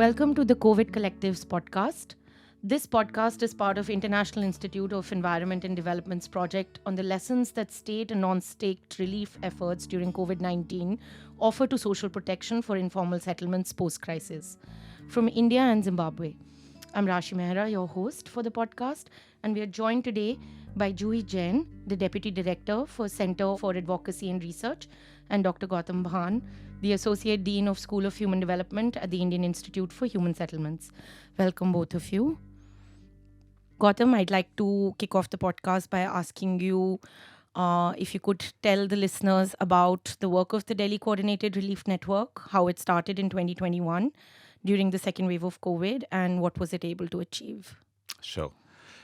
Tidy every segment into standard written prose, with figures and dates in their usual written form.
Welcome to the COVID Collectives podcast. This podcast is part of International Institute of Environment and Development's project on the lessons that state and non-state relief efforts during COVID-19 offer to social protection for informal settlements post-crisis. From India and Zimbabwe. I'm Rashee Mehra, your host for the podcast, and we are joined today by Juhi Jain, the Deputy Director for Center for Advocacy and Research, and Dr. Gautam Bhan, the Associate Dean of School of Human Development at the Indian Institute for Human Settlements. Welcome, both of you. Gautam, I'd like to kick off the podcast by asking you if you could tell the listeners about the work of the Delhi Coordinated Relief Network, how it started in 2021 during the second wave of COVID, and what was it able to achieve? Sure.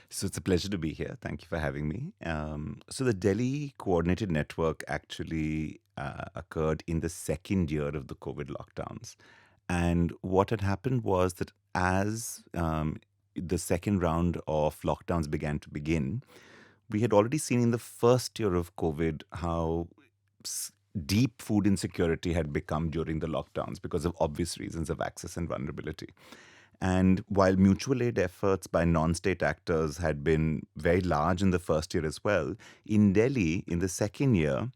So it's a pleasure to be here. Thank you for having me. So the Delhi Coordinated Network actually occurred in the second year of the COVID lockdowns. And what had happened was that as the second round of lockdowns began to begin, we had already seen in the first year of COVID how deep food insecurity had become during the lockdowns because of obvious reasons of access and vulnerability. And while mutual aid efforts by non-state actors had been very large in the first year as well, in Delhi, in the second year,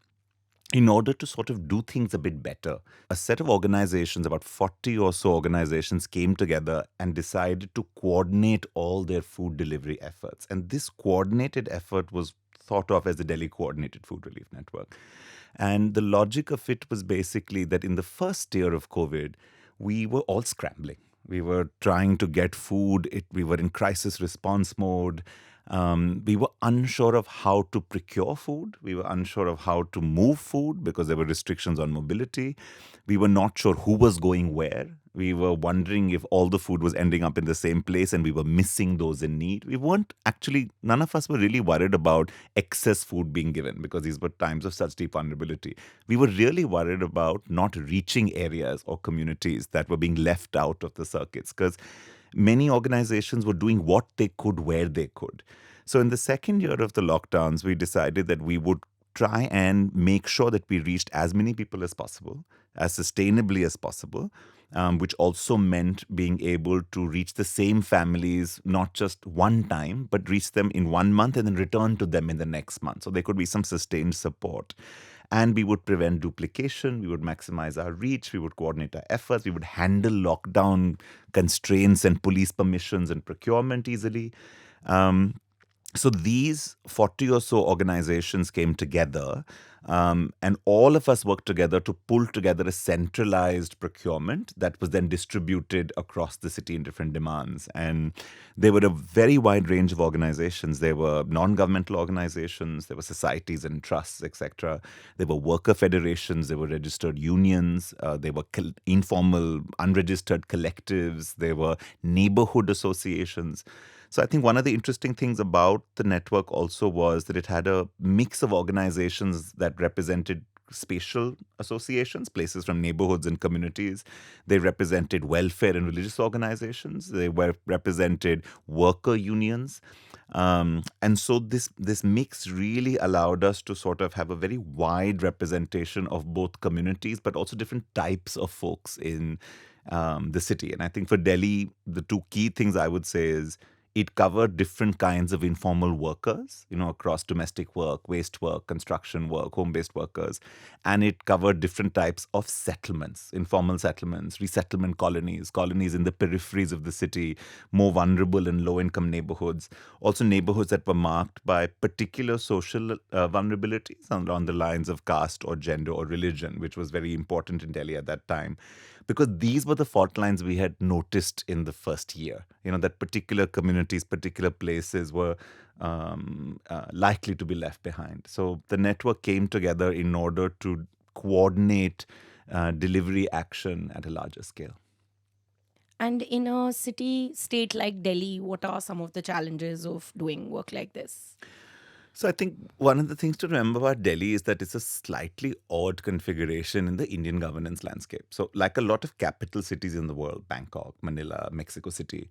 in order to sort of do things a bit better, a set of organizations, about 40 or so organizations, came together and decided to coordinate all their food delivery efforts. And this coordinated effort was thought of as the Delhi Coordinated Food Relief Network. And the logic of it was basically that in the first year of COVID, we were all scrambling. We were trying to get food. We were in crisis response mode. We were unsure of how to procure food. We were unsure of how to move food because there were restrictions on mobility. We were not sure who was going where. We were wondering if all the food was ending up in the same place and we were missing those in need. None of us were really worried about excess food being given because these were times of such deep vulnerability. We were really worried about not reaching areas or communities that were being left out of the circuits because many organizations were doing what they could where they could. So in the second year of the lockdowns, we decided that we would try and make sure that we reached as many people as possible, as sustainably as possible, which also meant being able to reach the same families, not just one time, but reach them in 1 month and then return to them in the next month. So there could be some sustained support. And we would prevent duplication, we would maximize our reach, we would coordinate our efforts, we would handle lockdown constraints and police permissions and procurement easily. So these 40 or so organizations came together and all of us worked together to pull together a centralized procurement that was then distributed across the city in different demands. And there were a very wide range of organizations. There were non-governmental organizations, there were societies and trusts, etc. There were worker federations, there were registered unions, there were informal, unregistered collectives, there were neighborhood associations. So I think one of the interesting things about the network also was that it had a mix of organizations that represented spatial associations, places from neighborhoods and communities. They represented welfare and religious organizations. They represented worker unions. And so this mix really allowed us to sort of have a very wide representation of both communities, but also different types of folks in the city. And I think for Delhi, the two key things I would say is it covered different kinds of informal workers, across domestic work, waste work, construction work, home-based workers. And it covered different types of settlements, informal settlements, resettlement colonies in the peripheries of the city, more vulnerable and low-income neighborhoods. Also neighborhoods that were marked by particular social vulnerabilities along the lines of caste or gender or religion, which was very important in Delhi at that time. Because these were the fault lines we had noticed in the first year, that particular communities, particular places were likely to be left behind. So the network came together in order to coordinate delivery action at a larger scale. And in a city-state like Delhi, what are some of the challenges of doing work like this? So I think one of the things to remember about Delhi is that it's a slightly odd configuration in the Indian governance landscape. So like a lot of capital cities in the world, Bangkok, Manila, Mexico City,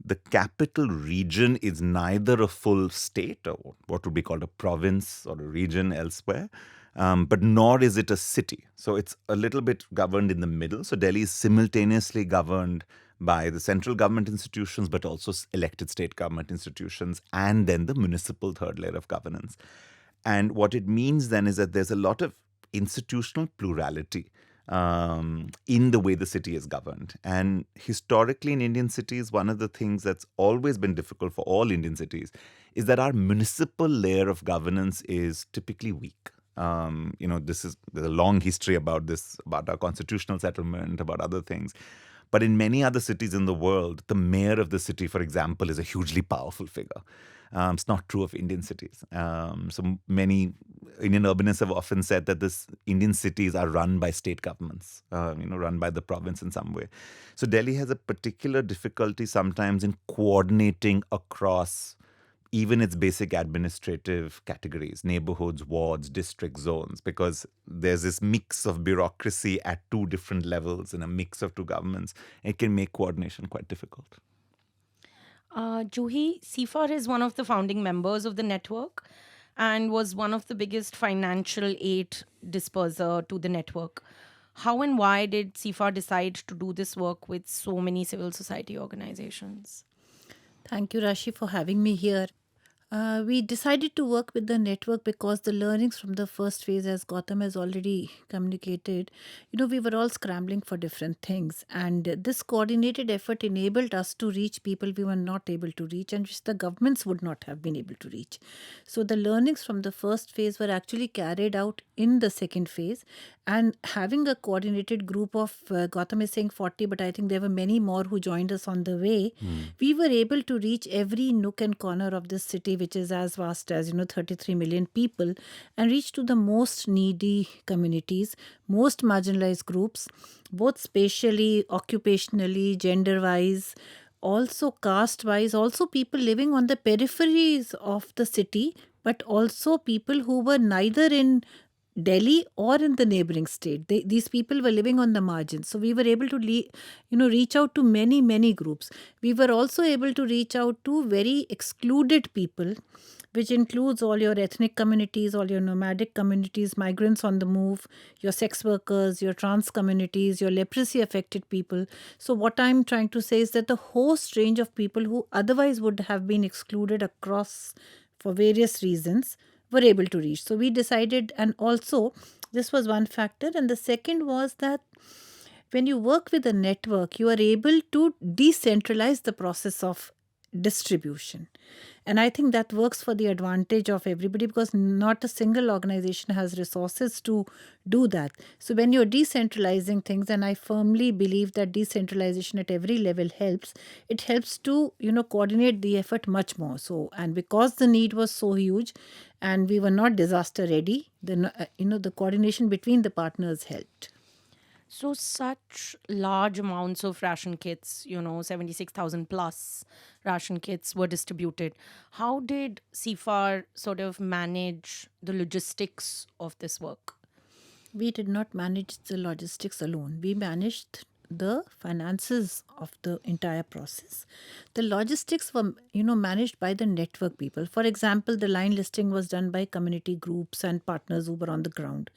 the capital region is neither a full state or what would be called a province or a region elsewhere, but nor is it a city. So it's a little bit governed in the middle. So Delhi is simultaneously governed by the central government institutions, but also elected state government institutions, and then the municipal third layer of governance. And what it means then is that there's a lot of institutional plurality in the way the city is governed. And historically in Indian cities, one of the things that's always been difficult for all Indian cities is that our municipal layer of governance is typically weak. There's a long history about this, about our constitutional settlement, about other things. But in many other cities in the world, the mayor of the city, for example, is a hugely powerful figure. It's not true of Indian cities. So many Indian urbanists have often said that this Indian cities are run by state governments, run by the province in some way. So Delhi has a particular difficulty sometimes in coordinating across even its basic administrative categories, neighborhoods, wards, district zones, because there's this mix of bureaucracy at two different levels and a mix of two governments. It can make coordination quite difficult. Juhi, CFAR is one of the founding members of the network and was one of the biggest financial aid disperser to the network. How and why did CFAR decide to do this work with so many civil society organizations? Thank you, Rashee, for having me here. We decided to work with the network because the learnings from the first phase, as Gautam has already communicated, we were all scrambling for different things. And this coordinated effort enabled us to reach people we were not able to reach and which the governments would not have been able to reach. So the learnings from the first phase were actually carried out in the second phase. And having a coordinated group of, Gautam is saying 40, but I think there were many more who joined us on the way. We were able to reach every nook and corner of this city, which is as vast as 33 million people, and reach to the most needy communities, most marginalized groups, both spatially, occupationally, gender wise, also caste wise, also people living on the peripheries of the city, but also people who were neither in Delhi or in the neighboring state. These people were living on the margins. So we were able to reach out to many, many groups. We were also able to reach out to very excluded people, which includes all your ethnic communities, all your nomadic communities, migrants on the move, your sex workers, your trans communities, your leprosy affected people. So what I'm trying to say is that the host range of people who otherwise would have been excluded across for various reasons were able to reach. So we decided, and also this was one factor. And the second was that when you work with a network, you are able to decentralize the process of distribution. And I think that works for the advantage of everybody because not a single organization has resources to do that. So when you're decentralizing things, and I firmly believe that decentralization at every level helps, it helps to, coordinate the effort much more. So, and because the need was so huge and we were not disaster ready, the coordination between the partners helped. So, such large amounts of ration kits, 76,000 plus ration kits were distributed. How did CFAR sort of manage the logistics of this work? We did not manage the logistics alone. We managed the finances of the entire process. The logistics were, managed by the network people. For example, the line listing was done by community groups and partners who were on the ground.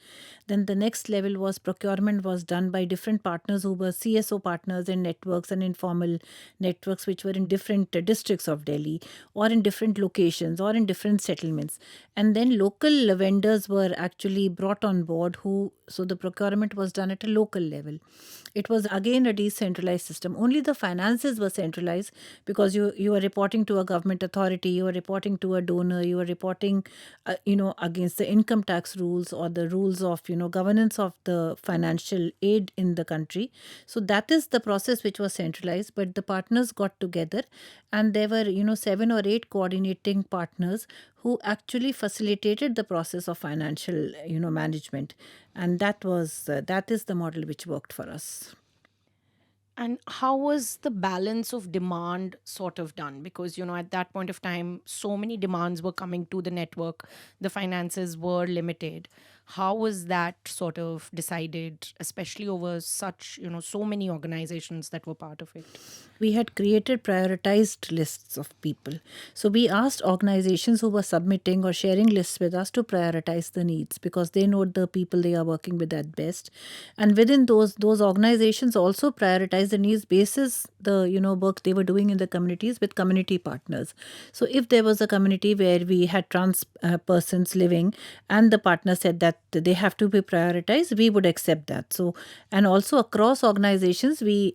Then the next level was procurement was done by different partners who were CSO partners in networks and informal networks, which were in different districts of Delhi or in different locations or in different settlements. And then local vendors were actually brought on board so the procurement was done at a local level. It was again a decentralized system. Only the finances were centralized because you are reporting to a government authority, you are reporting to a donor, you are reporting, against the income tax rules or the rules of, governance of the financial aid in the country. So that is the process which was centralized, but the partners got together and there were, 7 or 8 coordinating partners who actually facilitated the process of financial, management. And that is the model which worked for us. And how was the balance of demand sort of done? Because, at that point of time, so many demands were coming to the network, the finances were limited. How was that sort of decided, especially over such, so many organizations that were part of it? We had created prioritized lists of people. So we asked organizations who were submitting or sharing lists with us to prioritize the needs because they know the people they are working with at best. And within those organizations also prioritize the needs basis the work they were doing in the communities with community partners. So if there was a community where we had trans persons living and the partner said that they have to be prioritized, we would accept that. So and also across organizations we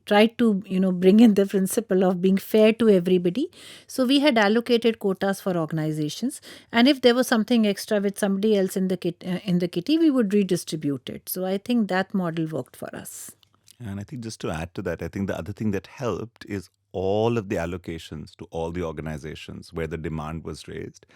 tried to bring in the principle of being fair to everybody. So we had allocated quotas for organizations, and if there was something extra with somebody else in the kitty, we would redistribute it. So I think that model worked for us. And I think just to add to that, I think the other thing that helped is all of the allocations to all the organizations where the demand was raised.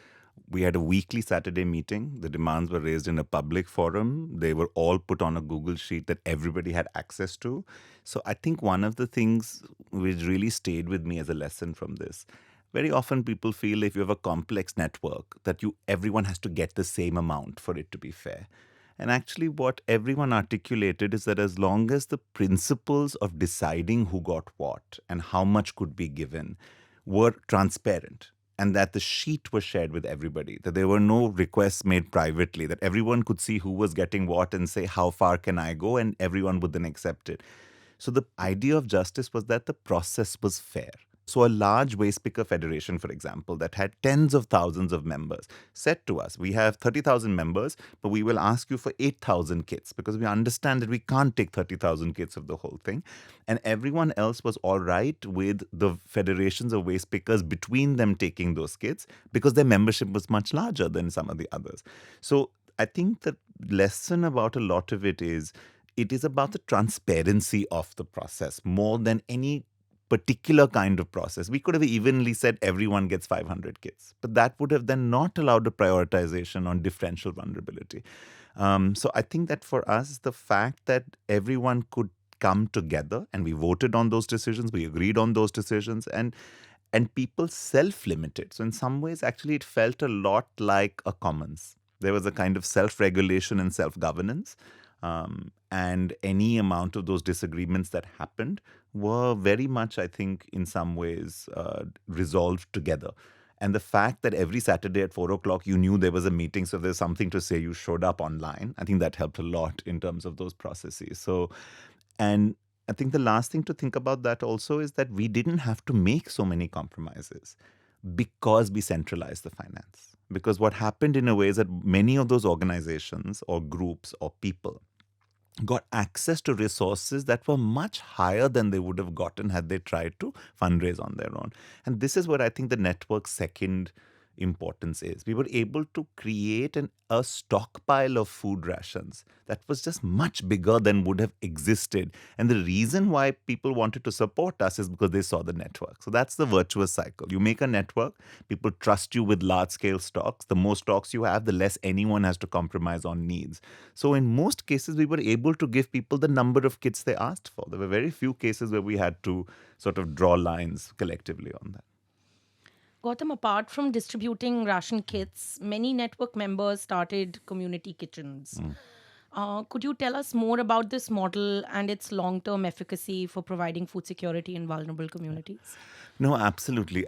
We had a weekly Saturday meeting. The demands were raised in a public forum. They were all put on a Google sheet that everybody had access to. So I think one of the things which really stayed with me as a lesson from this, very often people feel if you have a complex network that everyone has to get the same amount for it to be fair. And actually, what everyone articulated is that as long as the principles of deciding who got what and how much could be given were transparent, and that the sheet was shared with everybody, that there were no requests made privately, that everyone could see who was getting what and say, how far can I go? And everyone would then accept it. So the idea of justice was that the process was fair. So a large waste picker federation, for example, that had tens of thousands of members said to us, we have 30,000 members, but we will ask you for 8,000 kits because we understand that we can't take 30,000 kits of the whole thing. And everyone else was all right with the federations of waste pickers between them taking those kits because their membership was much larger than some of the others. So I think the lesson about a lot of it is about the transparency of the process more than any particular kind of process. We could have evenly said everyone gets 500 kits, but that would have then not allowed a prioritization on differential vulnerability. So I think that for us, the fact that everyone could come together and we voted on those decisions, we agreed on those decisions, and people self-limited. So in some ways, actually, it felt a lot like a commons. There was a kind of self-regulation and self-governance. And any amount of those disagreements that happened were very much, I think, in some ways resolved together. And the fact that every Saturday at 4 o'clock, you knew there was a meeting, so there's something to say, you showed up online. I think that helped a lot in terms of those processes. So, and I think the last thing to think about that also is that we didn't have to make so many compromises because we centralized the finance. Because what happened in a way is that many of those organizations or groups or people got access to resources that were much higher than they would have gotten had they tried to fundraise on their own. And this is what I think the network's second importance is. We were able to create a stockpile of food rations that was just much bigger than would have existed. And the reason why people wanted to support us is because they saw the network. So that's the virtuous cycle. You make a network, people trust you with large-scale stocks. The more stocks you have, the less anyone has to compromise on needs. So in most cases, we were able to give people the number of kits they asked for. There were very few cases where we had to sort of draw lines collectively on that. Gautam, apart from distributing ration kits, many network members started community kitchens. Could you tell us more about this model and its long term efficacy for providing food security in vulnerable communities? No, absolutely.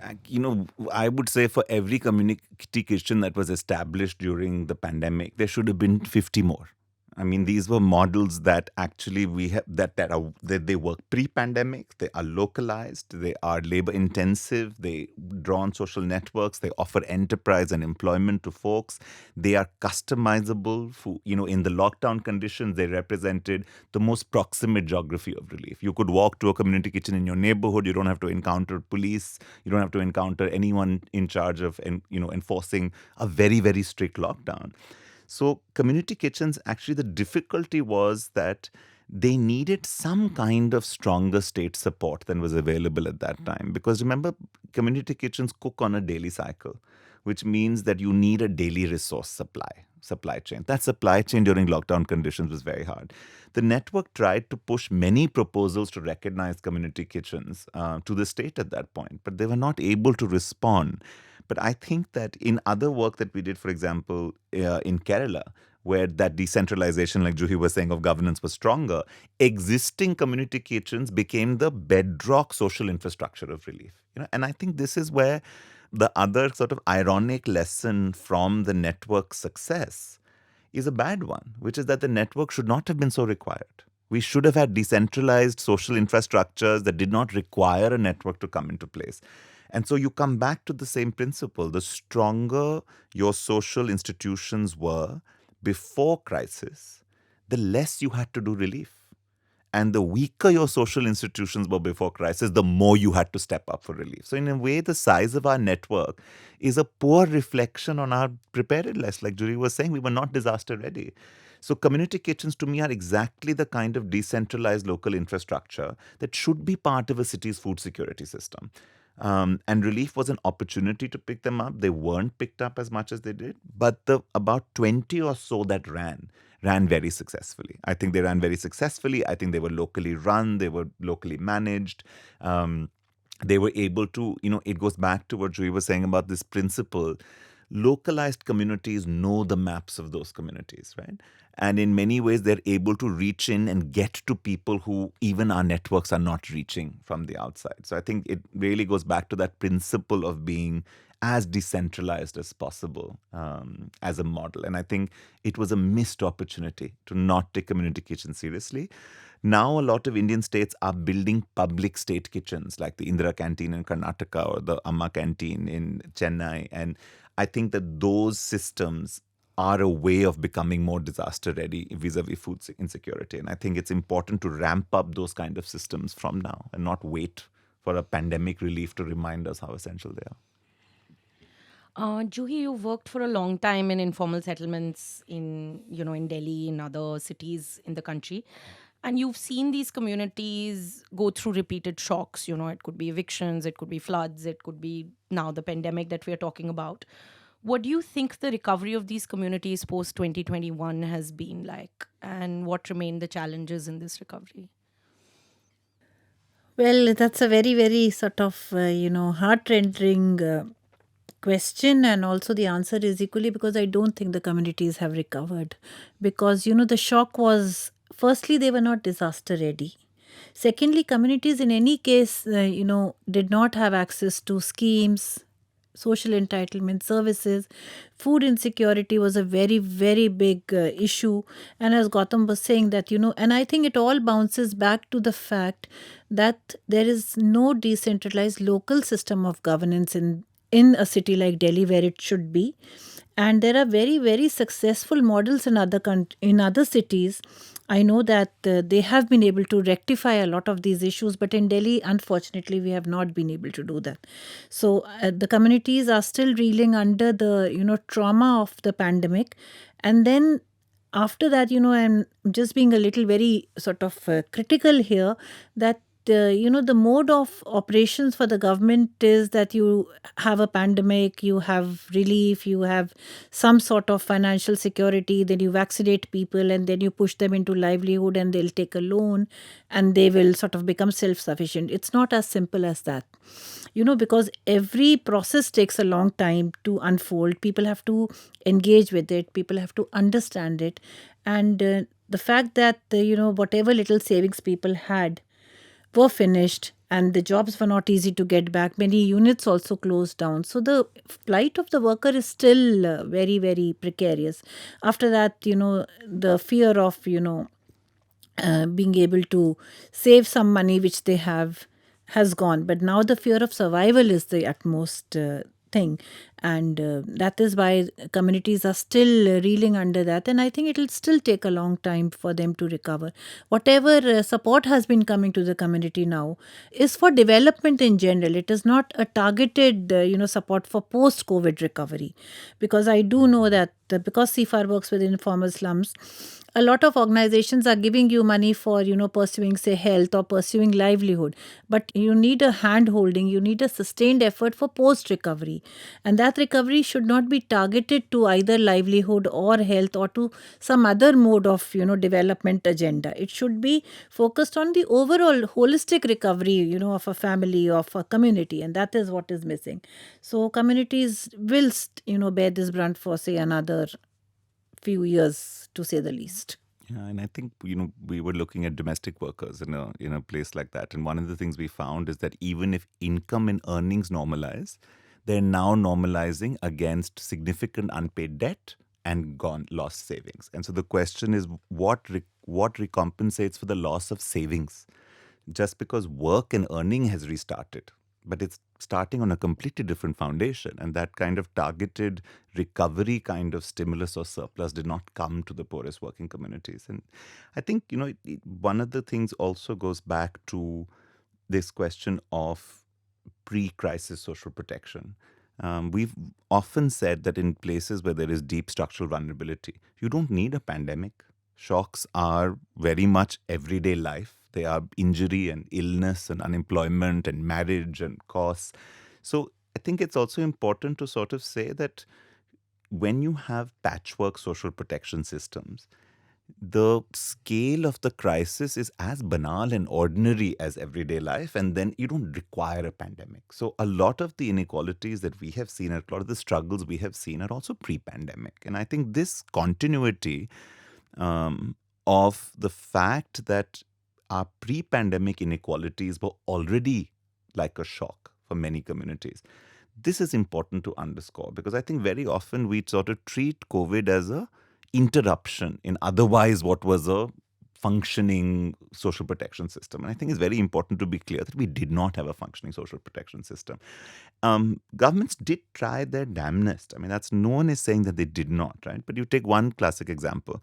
I would say for every community kitchen that was established during the pandemic, there should have been 50 more. I mean, these were models that actually we have that they work pre-pandemic. They are localized. They are labor-intensive. They draw on social networks. They offer enterprise and employment to folks. They are customizable. In the lockdown conditions, they represented the most proximate geography of relief. You could walk to a community kitchen in your neighborhood. You don't have to encounter police. You don't have to encounter anyone in charge of enforcing a very, very strict lockdown. So community kitchens, actually the difficulty was that they needed some kind of stronger state support than was available at that time. Because remember, community kitchens cook on a daily cycle, which means that you need a daily resource supply chain. That supply chain during lockdown conditions was very hard. The network tried to push many proposals to recognize community kitchens to the state at that point, but they were not able to respond. But I think that in other work that we did, for example, in Kerala, where that decentralization, like Juhi was saying, of governance was stronger, existing community kitchens became the bedrock social infrastructure of relief. And I think this is where the other sort of ironic lesson from the network success is a bad one, which is that the network should not have been so required. We should have had decentralized social infrastructures that did not require a network to come into place. And so you come back to the same principle. The stronger your social institutions were before crisis, the less you had to do relief. And the weaker your social institutions were before crisis, the more you had to step up for relief. So in a way, the size of our network is a poor reflection on our preparedness. Like Julie was saying, we were not disaster ready. So community kitchens to me are exactly the kind of decentralized local infrastructure that should be part of a city's food security system. And relief was an opportunity to pick them up. They weren't picked up as much as they did, but the about 20 or so that ran very successfully. I think they ran very successfully. I think they were locally run. They were locally managed. They were able to, it goes back to what Joy was saying about this principle. Localized communities know the maps of those communities, right? And in many ways, they're able to reach in and get to people who even our networks are not reaching from the outside. So I think it really goes back to that principle of being as decentralized as possible as a model. And I think it was a missed opportunity to not take community kitchens seriously. Now, a lot of Indian states are building public state kitchens like the Indira Canteen in Karnataka or the Amma Canteen in Chennai. And I think that those systems are a way of becoming more disaster ready vis-a-vis food insecurity. And I think it's important to ramp up those kind of systems from now and not wait for a pandemic relief to remind us how essential they are. Juhi, you've worked for a long time in informal settlements in Delhi, in other cities in the country. And you've seen these communities go through repeated shocks. It could be evictions, it could be floods, it could be now the pandemic that we're talking about. What do you think the recovery of these communities post 2021 has been like? And what remain the challenges in this recovery? Well, that's a very, very sort of, heart-rending question, and also the answer is equally because I don't think the communities have recovered. Because, the shock was, firstly, they were not disaster ready. Secondly, communities in any case, did not have access to schemes, social entitlement services. Food insecurity was a very, very big issue. And as Gautam was saying that, and I think it all bounces back to the fact that there is no decentralized local system of governance in a city like Delhi where it should be. And there are very, very successful models in other cities. I know that they have been able to rectify a lot of these issues, but in Delhi, unfortunately, we have not been able to do that. So the communities are still reeling under the trauma of the pandemic, and then after that, I'm just being a little very sort of critical here that the mode of operations for the government is that you have a pandemic, you have relief, you have some sort of financial security, then you vaccinate people and then you push them into livelihood and they'll take a loan and they will sort of become self-sufficient. It's not as simple as that. Because every process takes a long time to unfold. People have to engage with it. People have to understand it. And the fact that, whatever little savings people had were finished and the jobs were not easy to get back. Many units also closed down. So the plight of the worker is still very, very precarious. After that, the fear of, being able to save some money which they have has gone. But now the fear of survival is the utmost thing. And that is why communities are still reeling under that. And I think it will still take a long time for them to recover. Whatever support has been coming to the community now is for development in general. It is not a targeted, support for post-COVID recovery. Because I do know that because CFAR works with informal slums, a lot of organizations are giving you money for, pursuing, say, health or pursuing livelihood. But you need a hand holding, you need a sustained effort for post-recovery. And that recovery should not be targeted to either livelihood or health or to some other mode of, development agenda. It should be focused on the overall holistic recovery, of a family, of a community. And that is what is missing. So communities will, bear this brunt for, say, another few years, to say the least. Yeah, and I think we were looking at domestic workers in a place like that, and one of the things we found is that even if income and earnings normalize, they're now normalizing against significant unpaid debt and gone lost savings. And so the question is, what recompensates for the loss of savings? Just because work and earning has restarted, but it's starting on a completely different foundation. And that kind of targeted recovery kind of stimulus or surplus did not come to the poorest working communities. And I think, one of the things also goes back to this question of pre-crisis social protection. We've often said that in places where there is deep structural vulnerability, you don't need a pandemic. Shocks are very much everyday life. They are injury and illness and unemployment and marriage and costs. So I think it's also important to sort of say that when you have patchwork social protection systems, the scale of the crisis is as banal and ordinary as everyday life, and then you don't require a pandemic. So a lot of the inequalities that we have seen, a lot of the struggles we have seen are also pre-pandemic. And I think this continuity of the fact that our pre-pandemic inequalities were already like a shock for many communities. This is important to underscore, because I think very often we sort of treat COVID as a interruption in otherwise what was a functioning social protection system. And I think it's very important to be clear that we did not have a functioning social protection system. Governments did try their damnedest. I mean, no one is saying that they did not, right? But you take one classic example.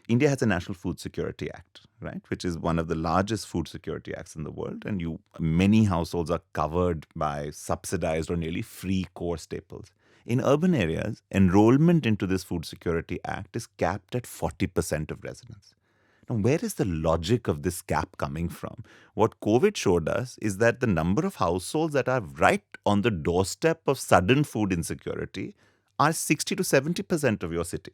India has a National Food Security Act, right, which is one of the largest food security acts in the world. And many households are covered by subsidized or nearly free core staples. In urban areas, enrollment into this Food Security Act is capped at 40% of residents. Now, where is the logic of this cap coming from? What COVID showed us is that the number of households that are right on the doorstep of sudden food insecurity are 60 to 70% of your city.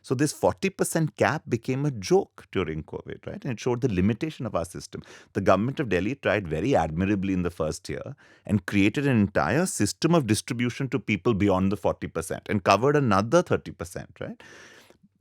So this 40% cap became a joke during COVID, right? And it showed the limitation of our system. The government of Delhi tried very admirably in the first year and created an entire system of distribution to people beyond the 40% and covered another 30%, right?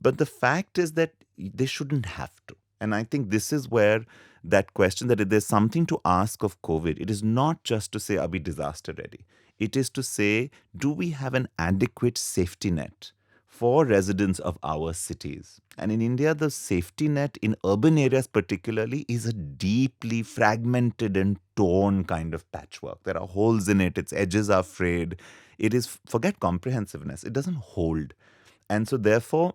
But the fact is that they shouldn't have to. And I think this is where that question that if there's something to ask of COVID, it is not just to say, are we disaster ready? It is to say, do we have an adequate safety net for residents of our cities? And in India, the safety net in urban areas particularly is a deeply fragmented and torn kind of patchwork. There are holes in it. Its edges are frayed. It is, forget comprehensiveness. It doesn't hold. And so therefore,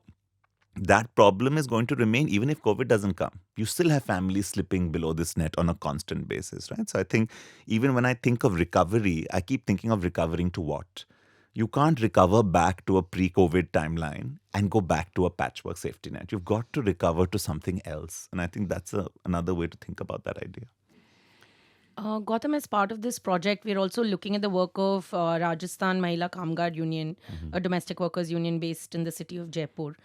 that problem is going to remain even if COVID doesn't come. You still have families slipping below this net on a constant basis, right? So I think even when I think of recovery, I keep thinking of recovering to what? You can't recover back to a pre-COVID timeline and go back to a patchwork safety net. You've got to recover to something else. And I think that's another way to think about that idea. Gautam, as part of this project, we're also looking at the work of Rajasthan Mahila Kamgar Union, a domestic workers union based in the city of Jaipur.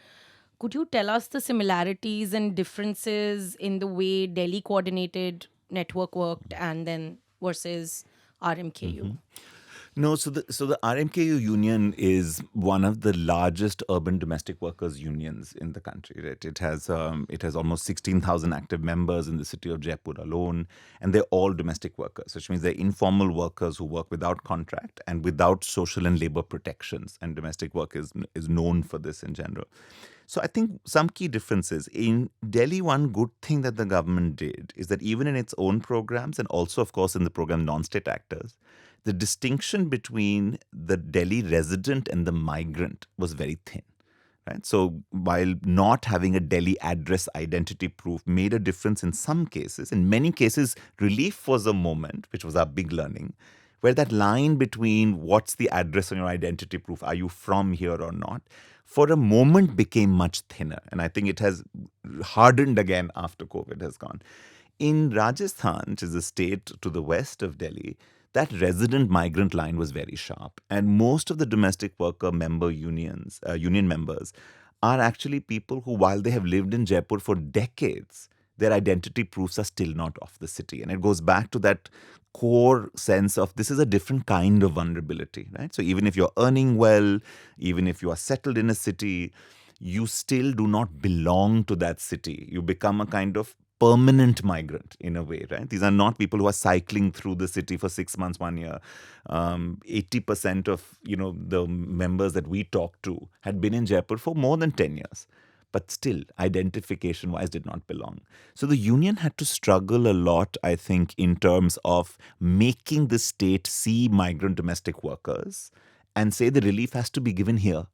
Could you tell us the similarities and differences in the way Delhi coordinated network worked and then versus RMKU? No, so the RMKU union is one of the largest urban domestic workers unions in the country. Right? It has almost 16,000 active members in the city of Jaipur alone, and they're all domestic workers, which means they're informal workers who work without contract and without social and labor protections. And domestic work is known for this in general. So I think some key differences. In Delhi, one good thing that the government did is that even in its own programs and also, of course, in the program non-state actors, the distinction between the Delhi resident and the migrant was very thin. Right? So while not having a Delhi address identity proof made a difference in some cases, in many cases, relief was a moment, which was our big learning, where that line between what's the address on your identity proof, are you from here or not, for a moment became much thinner. And I think it has hardened again after COVID has gone. In Rajasthan, which is a state to the west of Delhi, that resident-migrant line was very sharp. And most of the domestic worker member union members are actually people who, while they have lived in Jaipur for decades, their identity proofs are still not of the city. And it goes back to that core sense of this is a different kind of vulnerability, right? So even if you're earning well, even if you are settled in a city, you still do not belong to that city. You become a kind of permanent migrant in a way, right? These are not people who are cycling through the city for 6 months, 1 year. 80% of the members that we talked to had been in Jaipur for more than 10 years, but still, identification-wise, did not belong. So the union had to struggle a lot, I think, in terms of making the state see migrant domestic workers and say the relief has to be given here.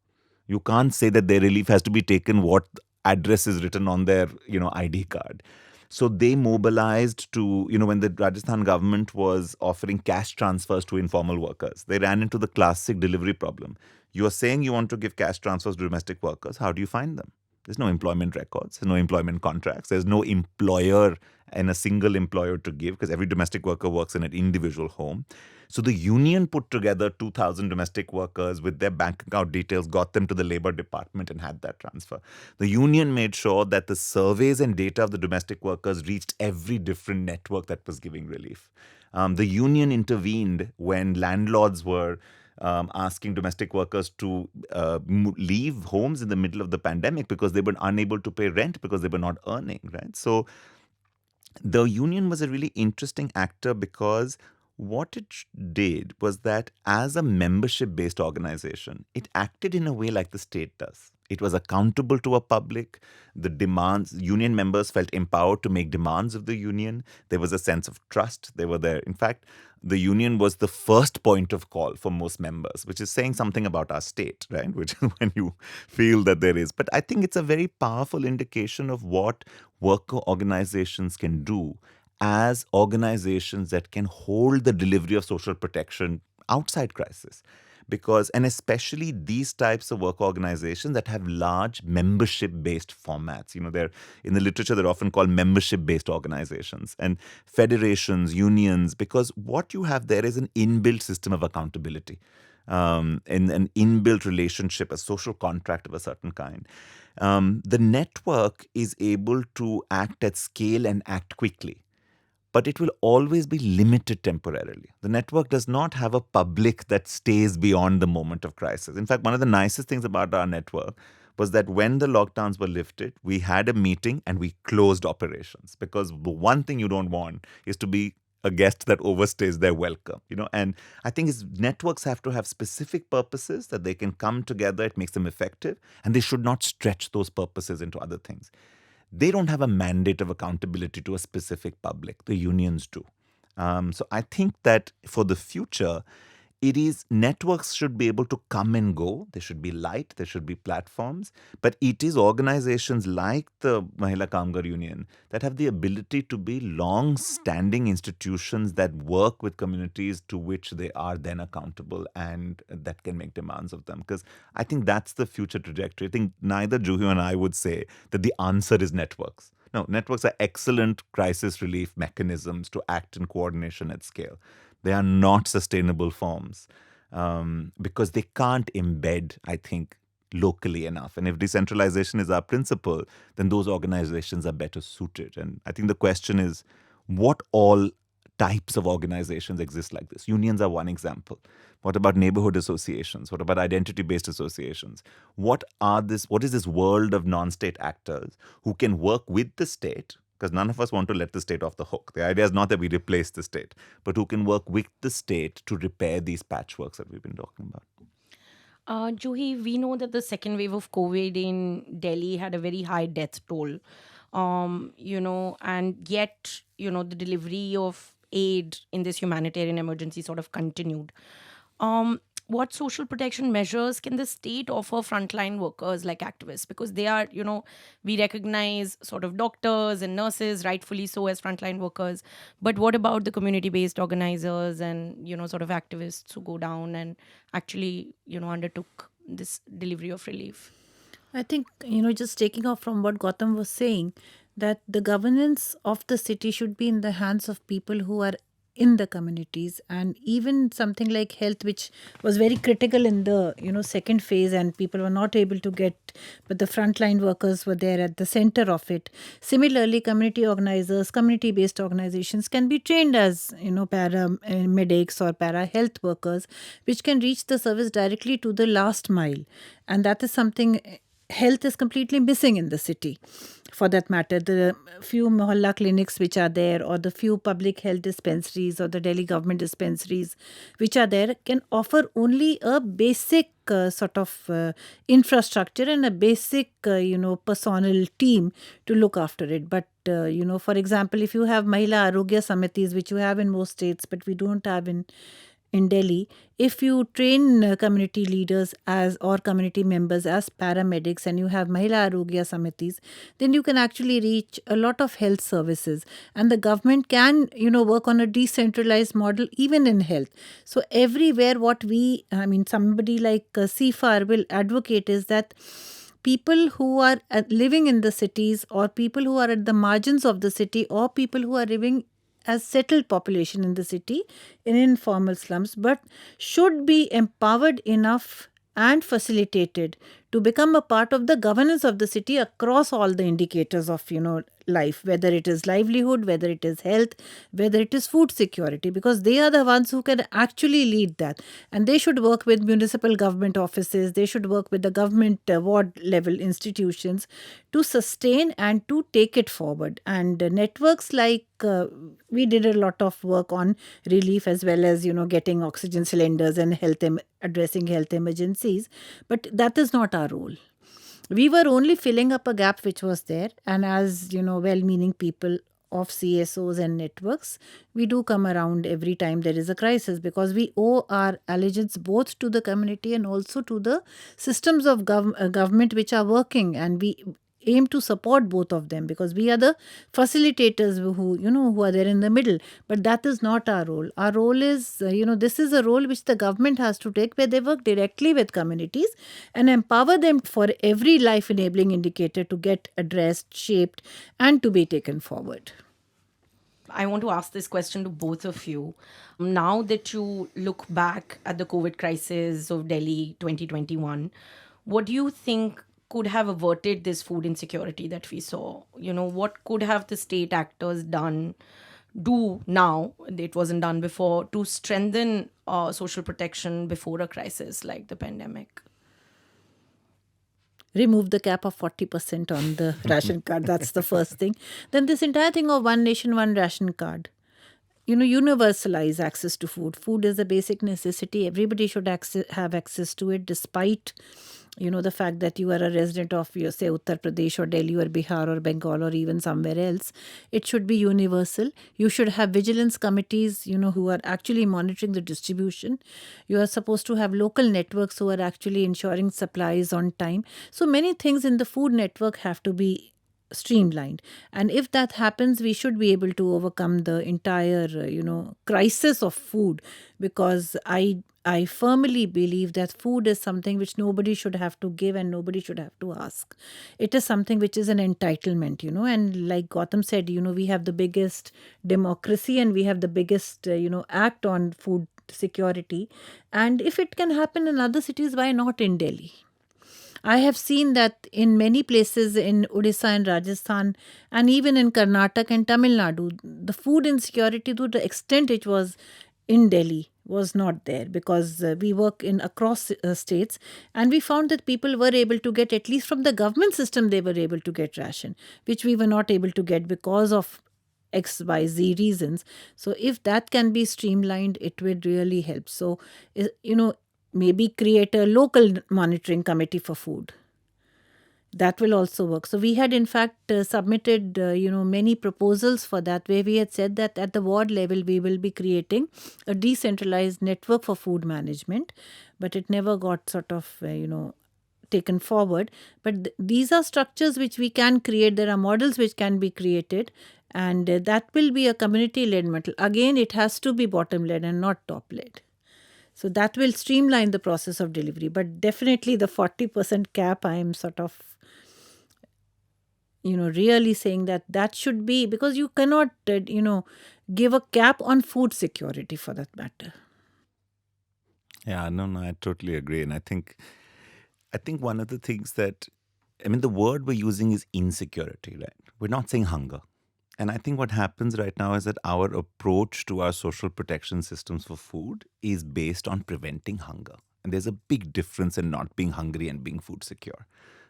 You can't say that their relief has to be taken what address is written on their, ID card. So they mobilized to, when the Rajasthan government was offering cash transfers to informal workers, they ran into the classic delivery problem. You are saying you want to give cash transfers to domestic workers. How do you find them? There's no employment records, there's no employment contracts, there's no employer and a single employer to give because every domestic worker works in an individual home. So the union put together 2,000 domestic workers with their bank account details, got them to the labor department and had that transfer. The union made sure that the surveys and data of the domestic workers reached every different network that was giving relief. The union intervened when landlords were asking domestic workers to leave homes in the middle of the pandemic because they were unable to pay rent because they were not earning, right? So the union was a really interesting actor because what it did was that as a membership-based organization, it acted in a way like the state does. It was accountable to a public. The demands, union members felt empowered to make demands of the union. There was a sense of trust. They were there. In fact, the union was the first point of call for most members, which is saying something about our state, right? Which is when you feel that there is. But I think it's a very powerful indication of what worker organizations can do as organizations that can hold the delivery of social protection outside crisis. Because, and especially these types of work organizations that have large membership-based formats. They're in the literature, they're often called membership-based organizations and federations, unions, because what you have there is an inbuilt system of accountability, and an inbuilt relationship, a social contract of a certain kind. The network is able to act at scale and act quickly, but it will always be limited temporarily. The network does not have a public that stays beyond the moment of crisis. In fact, one of the nicest things about our network was that when the lockdowns were lifted, we had a meeting and we closed operations, because the one thing you don't want is to be a guest that overstays their welcome, and I think networks have to have specific purposes that they can come together, it makes them effective, and they should not stretch those purposes into other things. They don't have a mandate of accountability to a specific public. The unions do. So I think that for the future, networks should be able to come and go. They should be light. There should be platforms. But it is organizations like the Mahila Kamgar Union that have the ability to be long-standing institutions that work with communities to which they are then accountable and that can make demands of them. Because I think that's the future trajectory. I think neither Juhi and I would say that the answer is networks. No, networks are excellent crisis relief mechanisms to act in coordination at scale. They are not sustainable forms because they can't embed, I think, locally enough. And if decentralization is our principle, then those organizations are better suited. And I think the question is, what all types of organizations exist like this? Unions are one example. What about neighborhood associations? What about identity-based associations? What is this world of non-state actors who can work with the state? Because none of us want to let the state off the hook. The idea is not that we replace the state, but who can work with the state to repair these patchworks that we've been talking about. Juhi, we know that the second wave of COVID in Delhi had a very high death toll. And yet, the delivery of aid in this humanitarian emergency sort of continued. What social protection measures can the state offer frontline workers like activists? Because they are, we recognize sort of doctors and nurses, rightfully so, as frontline workers. But what about the community-based organizers and, sort of activists who go down and actually, undertook this delivery of relief? I think, just taking off from what Gautam was saying, that the governance of the city should be in the hands of people who are in the communities, and even something like health, which was very critical in the second phase, and people were not able to get, but the frontline workers were there at the center of it. Similarly, community organizers, community-based organizations can be trained as paramedics or para health workers, which can reach the service directly to the last mile, and that is something health is completely missing in the city. For that matter, the few mohalla clinics which are there, or the few public health dispensaries, or the Delhi government dispensaries which are there, can offer only a basic sort of infrastructure and a basic, personal team to look after it. But for example, if you have Mahila Arogya Samitis, which you have in most states, but we don't have in Delhi, if you train community leaders as or community members as paramedics, and you have Mahila Arogya Samitis, then you can actually reach a lot of health services, and the government can work on a decentralized model even in health. So everywhere, somebody like CFAR will advocate is that people who are living in the cities, or people who are at the margins of the city, or people who are living as settled population in the city in informal slums, but should be empowered enough and facilitated to become a part of the governance of the city across all the indicators of life, whether it is livelihood, whether it is health, whether it is food security, because they are the ones who can actually lead that. And they should work with municipal government offices, they should work with the government ward level institutions to sustain and to take it forward. And networks like we did a lot of work on relief, as well as getting oxygen cylinders and addressing health emergencies, but that is not our role. We were only filling up a gap which was there, and as well-meaning people of CSOs and networks, we do come around every time there is a crisis, because we owe our allegiance both to the community and also to the systems of government which are working, and we aim to support both of them, because we are the facilitators who are there in the middle. But that is not our role. Our role is this is a role which the government has to take, where they work directly with communities and empower them for every life enabling indicator to get addressed, shaped, and to be taken forward. I want to ask this question to both of you. Now that you look back at the COVID crisis of Delhi 2021, what do you think could have averted this food insecurity that we saw? What could have the state actors do now, it wasn't done before, to strengthen social protection before a crisis like the pandemic? Remove the cap of 40% on the ration card. That's the first thing. Then this entire thing of one nation, one ration card. Universalize access to food. Food is a basic necessity. Everybody should have access to it, despite the fact that you are a resident of, say, Uttar Pradesh or Delhi or Bihar or Bengal or even somewhere else. It should be universal. You should have vigilance committees, who are actually monitoring the distribution. You are supposed to have local networks who are actually ensuring supplies on time. So many things in the food network have to be streamlined, and if that happens, we should be able to overcome the entire crisis of food, because I firmly believe that food is something which nobody should have to give and nobody should have to ask. It is something which is an entitlement, and like Gautam said, we have the biggest democracy and we have the biggest act on food security, and if it can happen in other cities, why not in Delhi? I have seen that in many places in Odisha and Rajasthan, and even in Karnataka and Tamil Nadu, the food insecurity, to the extent it was in Delhi, was not there, because we work in across states, and we found that people were able to get, at least from the government system, they were able to get ration, which we were not able to get because of XYZ reasons. So if that can be streamlined, it would really help. So, maybe create a local monitoring committee for food. That will also work. So we had in fact submitted many proposals for that, where we had said that at the ward level we will be creating a decentralized network for food management, but it never got sort of taken forward. But these are structures which we can create. There are models which can be created, and that will be a community led model. Again, it has to be bottom led and not top led. So that will streamline the process of delivery. But definitely the 40% cap, I am sort of, really saying that should be, because you cannot, give a cap on food security for that matter. Yeah, no, I totally agree. And I think one of the things that, the word we're using is insecurity, right? We're not saying hunger. And I think what happens right now is that our approach to our social protection systems for food is based on preventing hunger. And there's a big difference in not being hungry and being food secure.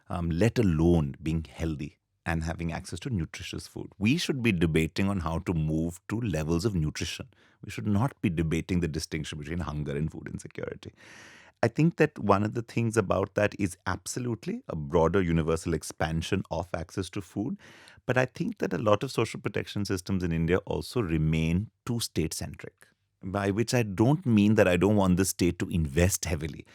let alone being healthy and having access to nutritious food. We should be debating on how to move to levels of nutrition. We should not be debating the distinction between hunger and food insecurity. I think that one of the things about that is absolutely a broader universal expansion of access to food. But I think that a lot of social protection systems in India also remain too state centric, by which I don't mean that I don't want the state to invest heavily.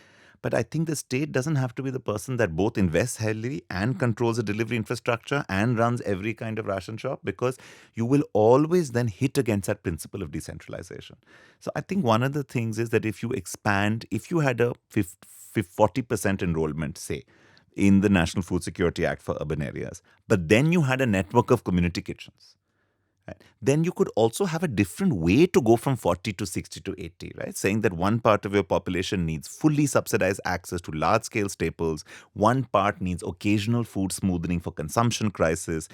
But I think the state doesn't have to be the person that both invests heavily and controls the delivery infrastructure and runs every kind of ration shop, because you will always then hit against that principle of decentralization. So I think one of the things is that if you expand, if you had a 40% enrollment, say, in the National Food Security Act for urban areas, but then you had a network of community kitchens, right? Then you could also have a different way to go from 40 to 60 to 80, right? Saying that one part of your population needs fully subsidized access to large scale staples, one part needs occasional food smoothing for consumption crisis.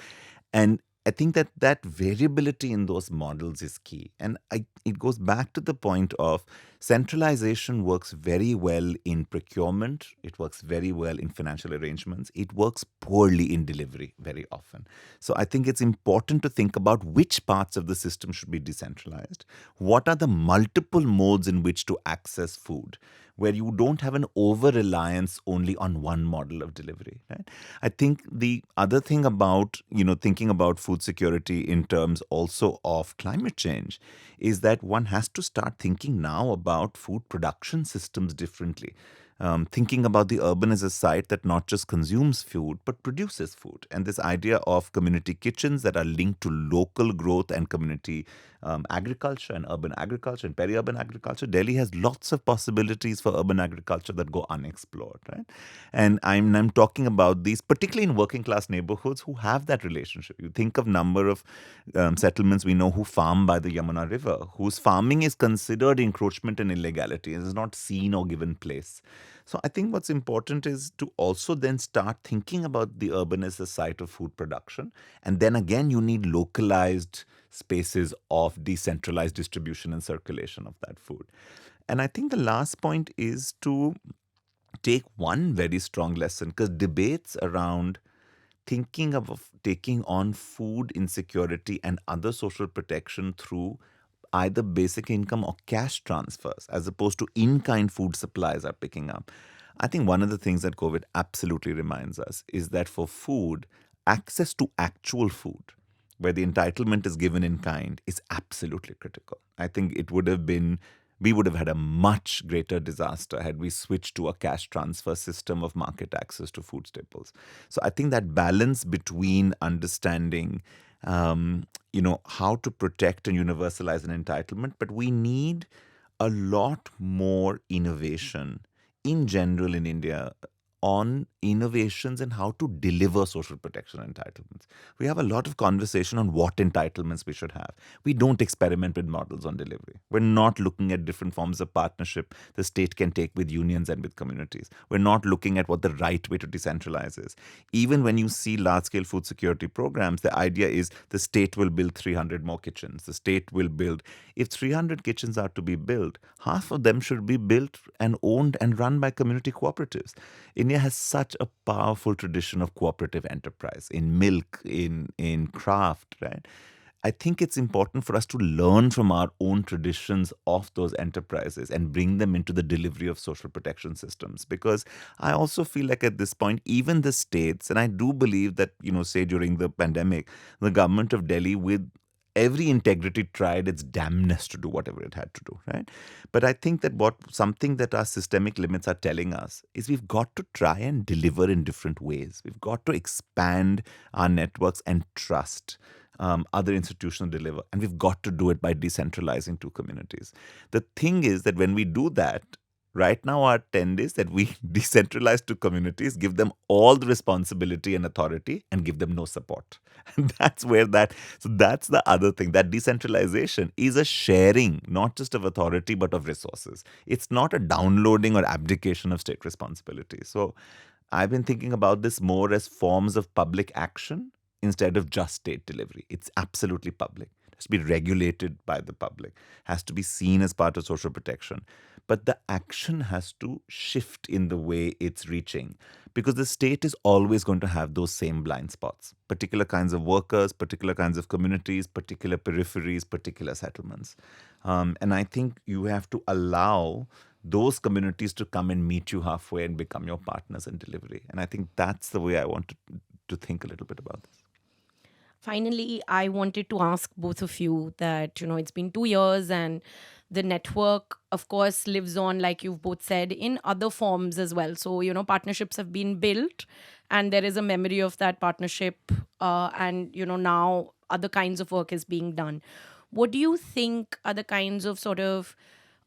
And I think that that variability in those models is key. And it goes back to the point of centralization works very well in procurement. It works very well in financial arrangements. It works poorly in delivery very often. So I think it's important to think about which parts of the system should be decentralized. What are the multiple modes in which to access food, where you don't have an over-reliance only on one model of delivery, right? I think the other thing about, thinking about food security in terms also of climate change is that one has to start thinking now about food production systems differently. Thinking about the urban as a site that not just consumes food, but produces food. And this idea of community kitchens that are linked to local growth and community agriculture and urban agriculture and peri-urban agriculture. Delhi has lots of possibilities for urban agriculture that go unexplored, right? And I'm talking about these, particularly in working class neighborhoods who have that relationship. You think of number of settlements we know who farm by the Yamuna River, whose farming is considered encroachment and illegality and is not seen or given place. So I think what's important is to also then start thinking about the urban as a site of food production. And then again, you need localized spaces of decentralized distribution and circulation of that food. And I think the last point is to take one very strong lesson, because debates around thinking of taking on food insecurity and other social protection through either basic income or cash transfers, as opposed to in-kind food supplies, are picking up. I think one of the things that COVID absolutely reminds us is that for food, access to actual food, where the entitlement is given in kind, is absolutely critical. I think we would have had a much greater disaster had we switched to a cash transfer system of market access to food staples. So I think that balance between understanding how to protect and universalize an entitlement, but we need a lot more innovation in general in India on innovations in how to deliver social protection entitlements. We have a lot of conversation on what entitlements we should have. We don't experiment with models on delivery. We're not looking at different forms of partnership the state can take with unions and with communities. We're not looking at what the right way to decentralize is. Even when you see large-scale food security programs, the idea is the state will build 300 more kitchens. The state will build. If 300 kitchens are to be built, half of them should be built and owned and run by community cooperatives. India has such a powerful tradition of cooperative enterprise in milk, in craft, right? I think it's important for us to learn from our own traditions of those enterprises and bring them into the delivery of social protection systems. Because I also feel like at this point, even the states, and I do believe that, say during the pandemic, the government of Delhi, with every integrity, tried its damnness to do whatever it had to do, right? But I think that something that our systemic limits are telling us is we've got to try and deliver in different ways. We've got to expand our networks and trust other institutions deliver. And we've got to do it by decentralizing to communities. The thing is that when we do that, right now our trend is that we decentralize to communities, give them all the responsibility and authority, and give them no support. And that's the other thing. That decentralization is a sharing, not just of authority, but of resources. It's not a downloading or abdication of state responsibility. So I've been thinking about this more as forms of public action instead of just state delivery. It's absolutely public. It has to be regulated by the public, has to be seen as part of social protection. but the action has to shift in the way it's reaching, because the state is always going to have those same blind spots, particular kinds of workers, particular kinds of communities, particular peripheries, particular settlements. And I think you have to allow those communities to come and meet you halfway and become your partners in delivery. And I think that's the way I want to think a little bit about this. Finally, I wanted to ask both of you that, it's been 2 years and the network, of course, lives on, like you've both said, in other forms as well. So, partnerships have been built and there is a memory of that partnership. And, now other kinds of work is being done. What do you think are the kinds of sort of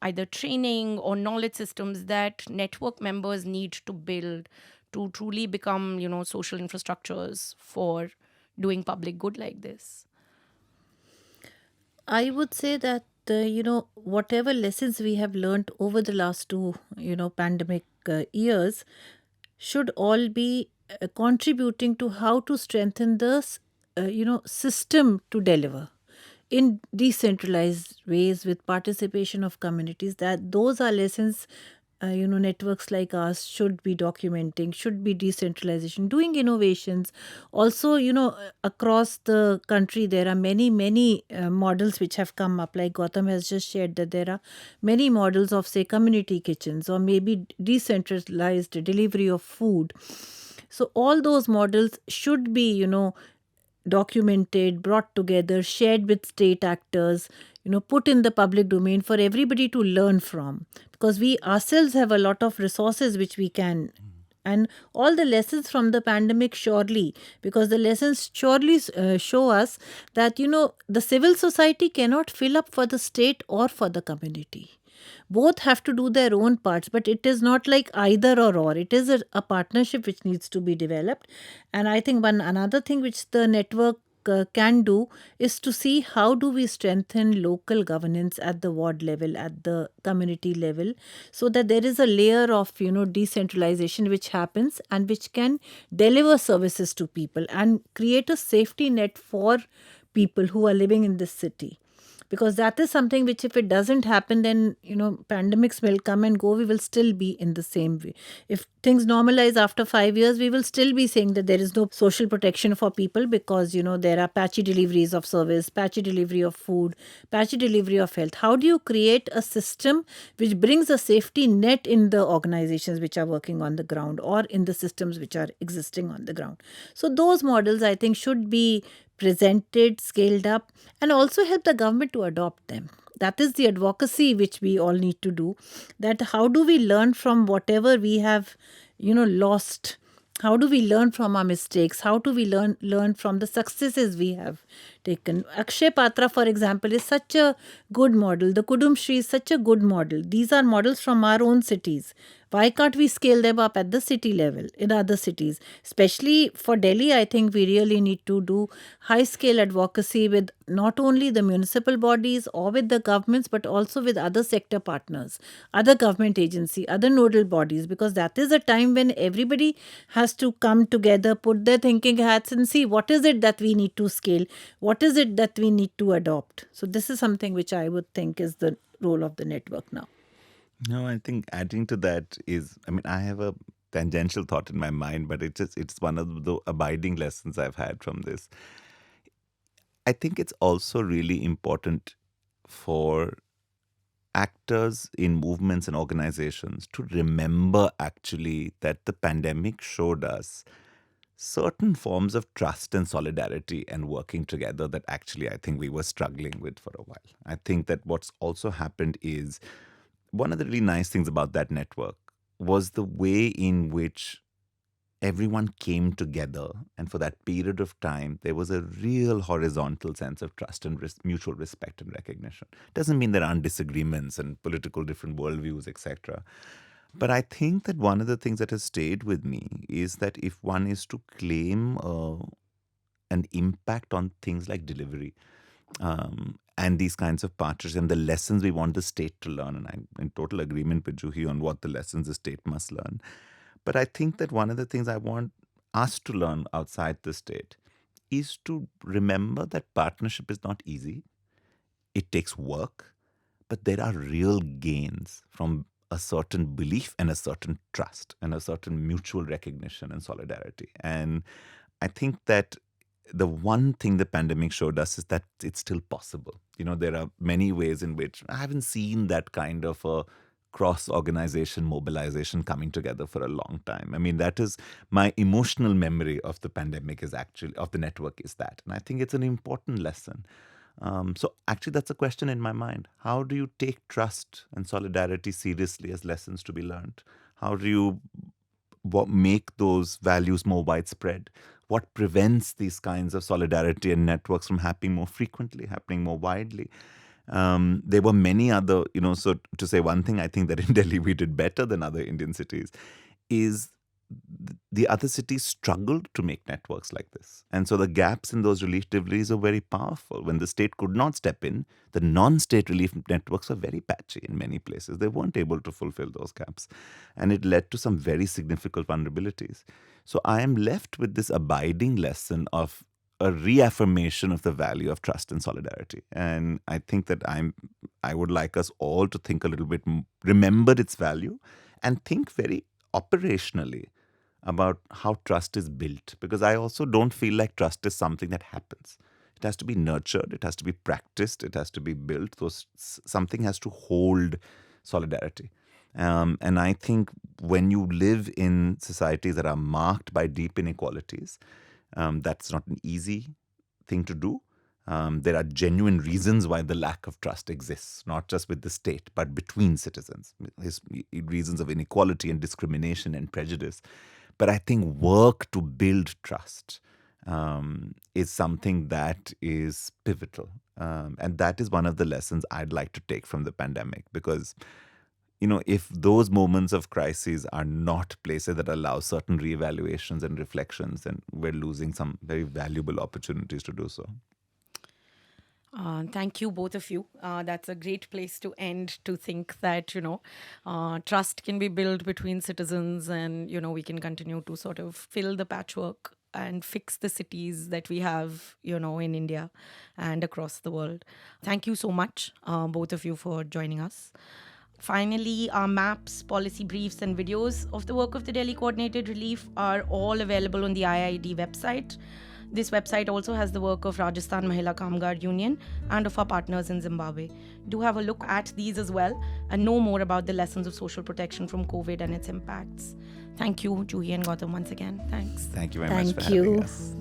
either training or knowledge systems that network members need to build to truly become, social infrastructures for doing public good like this? I would say that whatever lessons we have learned over the last two pandemic years should all be contributing to how to strengthen the system to deliver in decentralized ways with participation of communities. That those are lessons networks like us should be documenting, should be decentralization, doing innovations. Also, across the country there are many models which have come up, like Gautam has just shared that there are many models of, say, community kitchens or maybe decentralized delivery of food. So all those models should be documented, brought together, shared with state actors, put in the public domain for everybody to learn from. Because we ourselves have a lot of resources which we can. And all the lessons from the pandemic, surely, because the lessons surely show us that, the civil society cannot fill up for the state or for the community. Both have to do their own parts, but it is not like either or. It is a partnership which needs to be developed. And I think one another thing which the network can do is to see how do we strengthen local governance at the ward level, at the community level, so that there is a layer of decentralization which happens and which can deliver services to people and create a safety net for people who are living in this city. Because that is something which, if it doesn't happen, then pandemics will come and go, we will still be in the same way. If things normalize after 5 years, we will still be saying that there is no social protection for people, because there are patchy deliveries of service, patchy delivery of food, patchy delivery of health. How do you create a system which brings a safety net in the organizations which are working on the ground or in the systems which are existing on the ground? So those models, I think, should be presented, scaled up, and also help the government to adopt them. That is the advocacy which we all need to do. That how do we learn from whatever we have, lost? How do we learn from our mistakes? How do we learn from the successes we have taken? Akshay Patra, for example, is such a good model. The Kudum Shri is such a good model. These are models from our own cities. Why can't we scale them up at the city level in other cities? Especially for Delhi, I think we really need to do high scale advocacy with not only the municipal bodies or with the governments, but also with other sector partners, other government agency, other nodal bodies, because that is a time when everybody has to come together, put their thinking hats and see what is it that we need to scale, what is it that we need to adopt. So this is something which I would think is the role of the network now. No, I think adding to that is, I mean, I have a tangential thought in my mind, but it's one of the abiding lessons I've had from this. I think it's also really important for actors in movements and organizations to remember actually that the pandemic showed us certain forms of trust and solidarity and working together that actually I think we were struggling with for a while. I think that what's also happened is, one of the really nice things about that network was the way in which everyone came together. And for that period of time, there was a real horizontal sense of trust and mutual respect and recognition. Doesn't mean there aren't disagreements and political different worldviews, etc. But I think that one of the things that has stayed with me is that if one is to claim an impact on things like delivery, and these kinds of partnerships and the lessons we want the state to learn. And I'm in total agreement with Juhi on what the lessons the state must learn. But I think that one of the things I want us to learn outside the state is to remember that partnership is not easy. It takes work, but there are real gains from a certain belief and a certain trust and a certain mutual recognition and solidarity. And I think that the one thing the pandemic showed us is that it's still possible. There are many ways in which I haven't seen that kind of a cross-organization mobilization coming together for a long time. I mean, that is my emotional memory of the pandemic of the network is that. And I think it's an important lesson. So actually, that's a question in my mind. How do you take trust and solidarity seriously as lessons to be learned? How do you make those values more widespread? What prevents these kinds of solidarity and networks from happening more frequently, happening more widely? There were many other, so to say one thing I think that in Delhi we did better than other Indian cities is the other cities struggled to make networks like this. And so the gaps in those relief deliveries are very powerful. When the state could not step in, the non-state relief networks were very patchy in many places. They weren't able to fulfill those gaps. And it led to some very significant vulnerabilities. So I am left with this abiding lesson of a reaffirmation of the value of trust and solidarity. And I think that I would like us all to think a little bit, remember its value, and think very operationally about how trust is built. Because I also don't feel like trust is something that happens. It has to be nurtured, it has to be practiced, it has to be built. Something has to hold solidarity. And I think when you live in societies that are marked by deep inequalities, that's not an easy thing to do. There are genuine reasons why the lack of trust exists, not just with the state, but between citizens. Reasons of inequality and discrimination and prejudice. But I think work to build trust is something that is pivotal. And that is one of the lessons I'd like to take from the pandemic, because if those moments of crises are not places that allow certain reevaluations and reflections, then we're losing some very valuable opportunities to do so. Thank you, both of you. That's a great place to end, to think that, trust can be built between citizens and, we can continue to sort of fill the patchwork and fix the cities that we have, in India and across the world. Thank you so much, both of you, for joining us. Finally, our maps, policy briefs, and videos of the work of the Delhi Coordinated Relief are all available on the IID website. This website also has the work of Rajasthan Mahila Kamgar Union and of our partners in Zimbabwe. Do have a look at these as well and know more about the lessons of social protection from COVID and its impacts. Thank you, Juhi and Gautam, once again. Thanks. Thank you very much for having us.